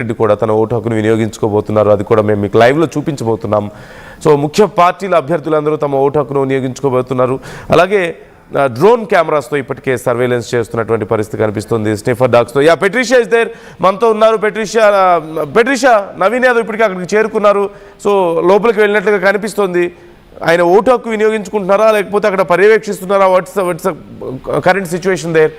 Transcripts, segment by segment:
రెడ్డి కూడా తన ఓటు హక్కును వినియోగించుకోబోతున్నారు. అది కూడా మేము మీకు లైవ్లో చూపించబోతున్నాం. సో ముఖ్య పార్టీల అభ్యర్థులందరూ తమ ఓటు హక్కును వినియోగించుకోబోతున్నారు. అలాగే డ్రోన్ కెమెరాస్తో ఇప్పటికే సర్వేలెన్స్ చేస్తున్నటువంటి పరిస్థితి కనిపిస్తుంది. స్నిఫర్ డాగ్స్తో. పెట్రిషియా ఇస్ దేర్, మనతో ఉన్నారు. పెట్రిషియా, నవీన్ యాదవ్ ఇప్పటికే అక్కడికి చేరుకున్నారు. సో లోపలికి వెళ్ళినట్లుగా కనిపిస్తుంది. ఆయన ఓటు హక్కు వినియోగించుకుంటున్నారా లేకపోతే అక్కడ పర్యవేక్షిస్తున్నారా? What's current situation there?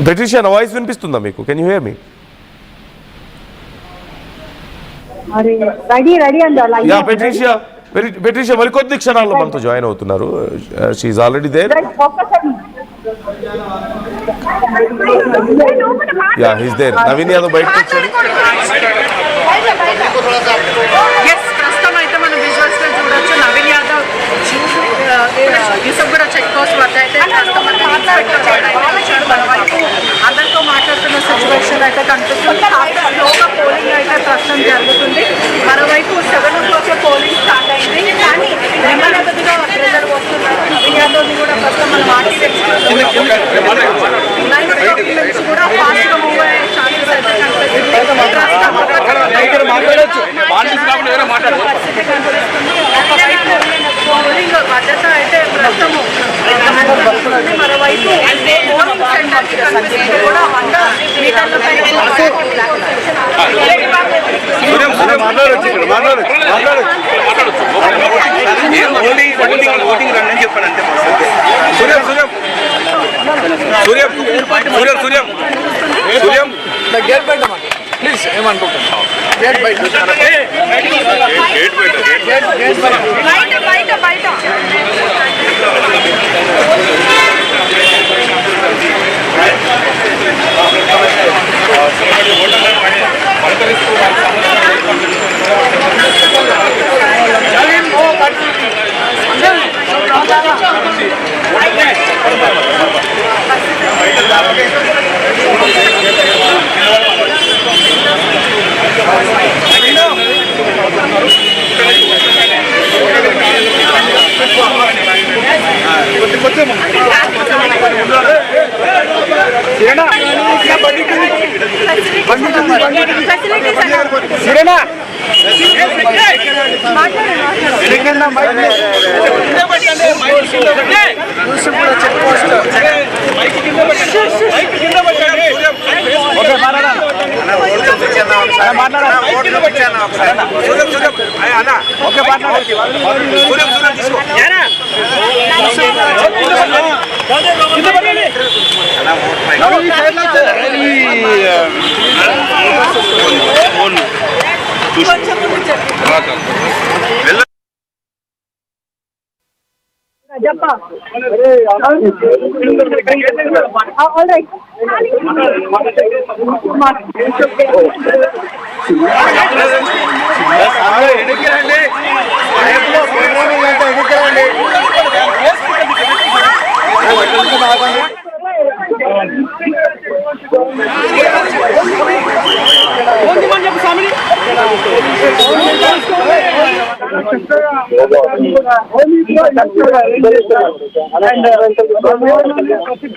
Patricia, నా వాయిస్ వినిపిస్తుందా మీకు? Can you hear me? Patricia మరికొద్ది క్షణాల్లో మనతో జాయిన్ అవుతున్నారు. She is already there. He's there. Naveen Yadav బయటకు వచ్చారు. యూసఫ్గూడ చెక్ పోస్ట్ వద్ద అయితే అందరితో మాట్లాడుతున్న సిచ్యువేషన్ అయితే కనిపిస్తుంది. స్లోగా పోలింగ్ అయితే ప్రస్తుతం జరుగుతుంది. మరోవైపు 7 o'clock పోలింగ్ స్టార్ట్ అయింది. కానీ నెమ్మదిగా ప్రెజర్ వస్తున్నారు. నవీన్ యాదవ్ని కూడా ప్రస్తుతం మన మాటి నుంచి కూడా ఫాస్ట్గా మూవ్ అయ్యే ఛాన్సెస్ అయితే కనిపిస్తుంది. పోలింగ్ భద్రత అయితే ప్రస్తుతం మరోవైపు పోలింగ్ సెంటర్కి కనిపిస్తుంది కూడా 100 మీటర్ల పైన ప్లీజ్ ఏమనుకోకుండా బయట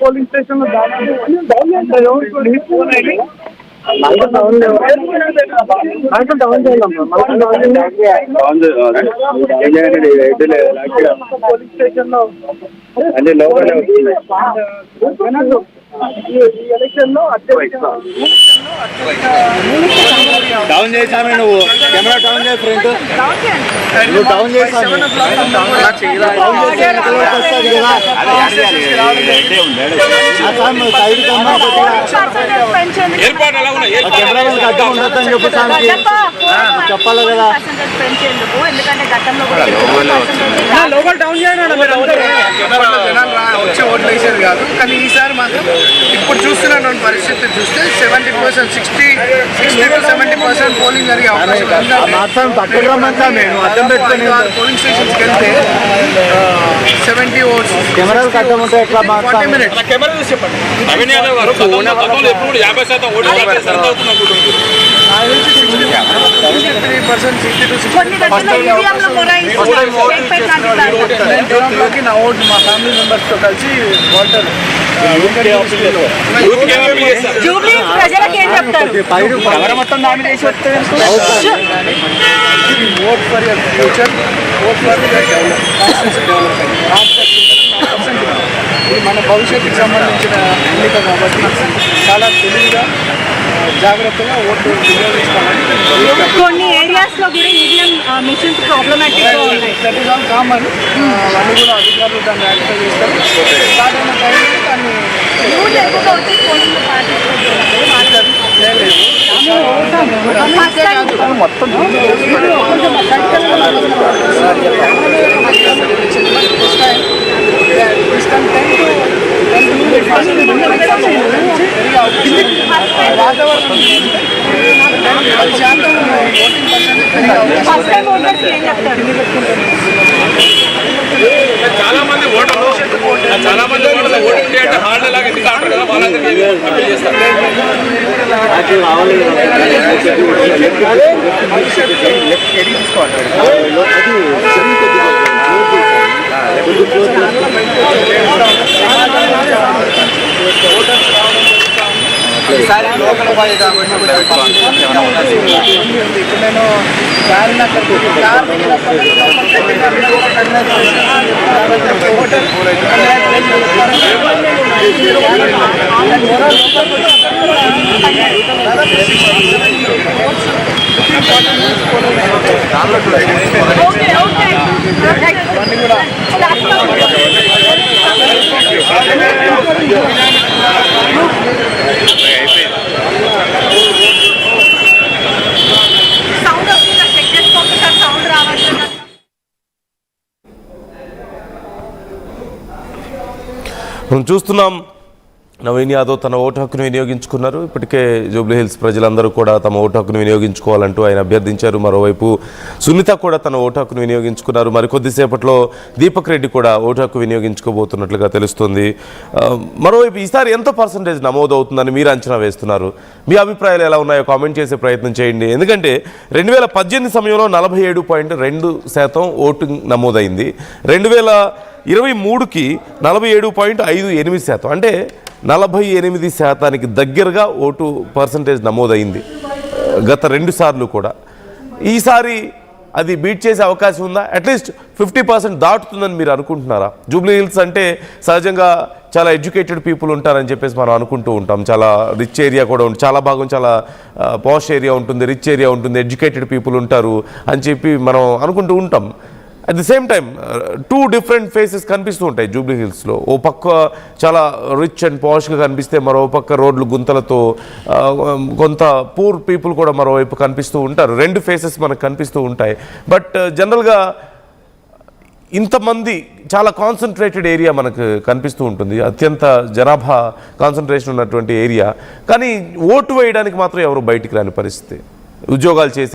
పోలింగ్ స్టేషన్ లో అంటే లోపలే డౌన్ చేసామే. నువ్వు కెమెరా డౌన్ చేయ ఫ్రంట్, నువ్వు డౌన్ చేసావు. కెమెరా అడ్డం ఉండొద్దని చెప్పు సార్కి చెప్పాలి కదా. లోపల డౌన్ చేయడం వచ్చి ఓట్లు వేసేది కాదు. కానీ ఈసారి మాత్రం ఇప్పుడు చూస్తున్నాను పరిస్థితి చూస్తే 70%, 60 to 70% పోలింగ్ జరిగే అవకాశం. పోలింగ్ స్టేషన్స్కి వెళ్తే 70 votes. కెమెరాలు కట్టం ఉంటే ఎట్లా 40 minutes. కెమెరా చూసి చెప్పండి. నవీన్ యాదవ్ గారు 50% ఓటు నాకు తెలిసి 63%, 62, కొన్ని దగ్గర ఈవీఎంలో మొరాయిస్తున్నారు. ఫేక్ ఫేక్ అంటున్నారు. నేను జనంలోకి నా ఓటు మా ఫ్యామిలీ మెంబర్స్తో కలిసి వాటర్ జూబ్లీ ప్రజలకు ఏం చెప్తారు? మొత్తం నామినేషన్ వస్తే vote for your future, vote for development. ఇది మన భవిష్యత్తుకి సంబంధించిన ఎన్నిక కాబట్టి చాలా తెలివిగా జాగ్రత్తగా ఓటు వినియోగించుకోవాలి. కొన్ని ఏరియాస్ లో కూడా ఈవీఎం మిషన్స్ ప్రాబ్లమాటిక్ గా ఉన్నాయి. That is all common. అవన్నీ కూడా అధికారులు దాన్ని యాక్టివ్ చేస్తారు. స్టార్ట్ అయిన టైంలో దాన్ని మొత్తం వాతావరణం ఫస్ట్ టైం ఓటర్స్ ఏం చెప్తారు? చాలా మంది ఓటర్లు ఓటింగ్ డే అంటే హార్డ్ లాగా ఎందుకు ఆడతారు కదా, వాళ్ళందరికీ అప్పీల్ చేస్తారు. ఈసారి లోకల్ బాయ్ కాబట్టి ఇప్పుడు నేను దారిని అవన్నీ కూడా సౌండ్ వస్తుంది, చెక్ చేసుకోండి సార్, సౌండ్ రావట్లేదు. మనం చూస్తున్నాం నవీన్ యాదవ్ తన ఓటు హక్కును వినియోగించుకున్నారు. ఇప్పటికే జూబ్లీ హిల్స్ ప్రజలందరూ కూడా తమ ఓటు హక్కును వినియోగించుకోవాలంటూ ఆయన అభ్యర్థించారు. మరోవైపు సునీత కూడా తన ఓటు హక్కును వినియోగించుకున్నారు. మరికొద్దిసేపట్లో దీపక్ రెడ్డి కూడా ఓటు హక్కు వినియోగించుకోబోతున్నట్లుగా తెలుస్తుంది. మరోవైపు ఈసారి ఎంత పర్సంటేజ్ నమోదవుతుందని మీరు అంచనా వేస్తున్నారు? మీ అభిప్రాయాలు ఎలా ఉన్నాయో కామెంట్ చేసే ప్రయత్నం చేయండి. ఎందుకంటే 2018 సమయంలో 47.2% ఓటింగ్ నమోదైంది. 2023కి 47.58%, అంటే 48% దగ్గరగా ఓటు పర్సంటేజ్ నమోదైంది గత 2 సార్లు కూడా. ఈసారి అది బీట్ చేసే అవకాశం ఉందా? అట్లీస్ట్ 50% దాటుతుందని మీరు అనుకుంటున్నారా? జూబ్లీ హిల్స్ అంటే సహజంగా చాలా ఎడ్యుకేటెడ్ పీపుల్ ఉంటారని చెప్పేసి మనం అనుకుంటూ ఉంటాం. చాలా రిచ్ ఏరియా కూడా ఉంటుంది, చాలా భాగం చాలా పాష్ ఏరియా ఉంటుంది, రిచ్ ఏరియా ఉంటుంది, ఎడ్యుకేటెడ్ పీపుల్ ఉంటారు అని చెప్పి మనం అనుకుంటూ ఉంటాం. At the same time 2 different faces కనిపిస్తూ ఉంటాయి జూబ్లీ హిల్స్లో. ఓ పక్క చాలా రిచ్ అండ్ పాష్గా కనిపిస్తే మరో పక్క రోడ్లు గుంతలతో కొంత పూర్ పీపుల్ కూడా మరోవైపు కనిపిస్తూ ఉంటారు. 2 ఫేసెస్ మనకు కనిపిస్తూ ఉంటాయి. బట్ జనరల్గా ఇంతమంది చాలా కాన్సన్ట్రేటెడ్ ఏరియా మనకు కనిపిస్తూ ఉంటుంది, అత్యంత జనాభా కాన్సన్ట్రేషన్ ఉన్నటువంటి ఏరియా. కానీ ఓటు వేయడానికి మాత్రం ఎవరు బయటికి రాని పరిస్థితి. ఉద్యోగాలు చేసి